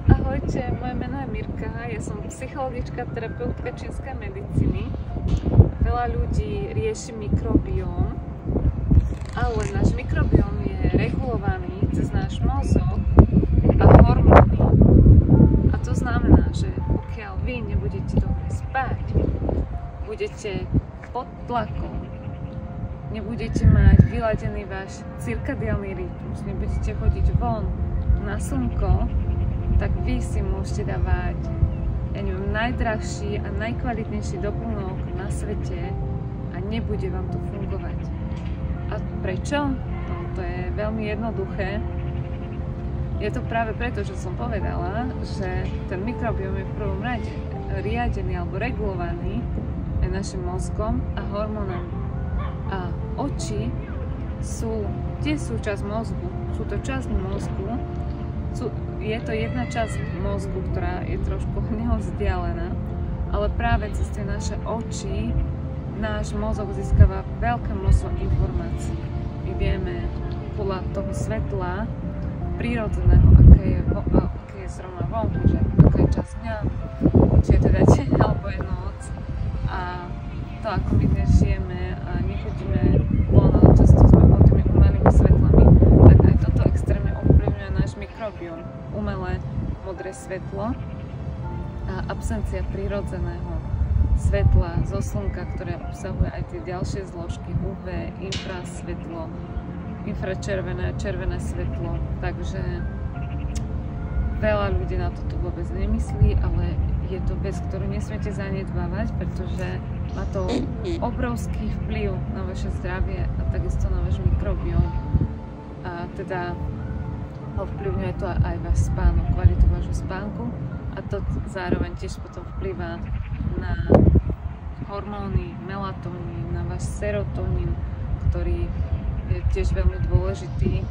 Ahojte, moje meno je Mirka, ja som psychologička, terapeutka čínskej medicíny. Veľa ľudí rieši mikrobióm, ale náš mikrobióm je regulovaný cez náš mozog a hormóny. A to znamená, že pokiaľ vy nebudete dobre spať, budete pod tlakom, nebudete mať vyladený váš cirkadiálny rytmus, nebudete chodiť von na slnko, tak vy si môžete dávať, ja neviem, najdrahší a najkvalitnejší doplnok na svete a nebude vám to fungovať. A prečo? No, to je veľmi jednoduché. Je to práve preto, že som povedala, že ten mikrobióm je v prvom rade riadený alebo regulovaný aj našim mozgom a hormónami. A oči sú tiež súčasť mozgu, sú to časť mozgu, je to jedna časť mozgu, ktorá je trošku od neho vzdialená, ale práve cez tie naše oči náš mozog získava veľké množstvo informácií. My vieme podľa toho svetla prírodzeného, aké je zrovna vonku, že aká je čas dňa, či je teda deň alebo je noc, a to, ako my dnes žijeme a nechodíme von, ale často sme pod tými umelými svetlami, tak aj toto extrémne ovplyvňuje náš mikrobióm. Umelé modré svetlo a absencia prirodzeného svetla zo slnka, ktoré obsahuje aj tie ďalšie zložky UV, infrasvetlo, infračervené, červené svetlo. Takže veľa ľudí na toto vôbec nemyslí, ale je to vec, ktorú nesmiete zanedbávať, pretože má to obrovský vplyv na vaše zdravie a takisto na váš mikrobióm. A teda ovplyvňuje to aj váš spánok, kvalitu vášho spánku, a to zároveň tiež potom vplyvá na hormóny, melatonín, na váš serotonín, ktorý je tiež veľmi dôležitý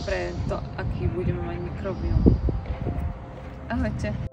pre to, aký budeme mať mikrobióm. Ahojte.